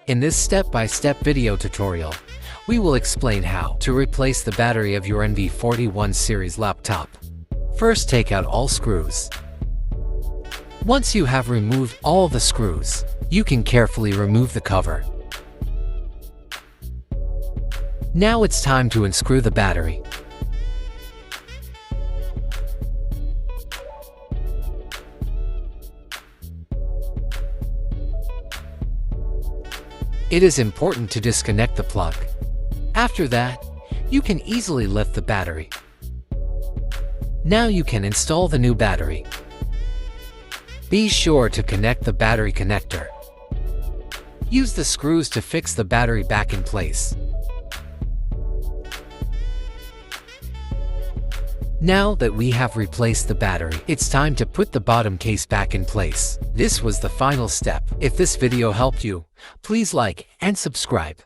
In this step-by-step video tutorial, we will explain how to replace the battery of your NV41 Series laptop. First, take out all screws. Once you have removed all the screws, you can carefully remove the cover. Now it's time to unscrew the battery. It is important to disconnect the plug. After that, you can easily lift the battery. Now you can install the new battery. Be sure to connect the battery connector. Use the screws to fix the battery back in place. Now that we have replaced the battery, it's time to put the bottom case back in place. This was the final step. If this video helped you, please like and subscribe.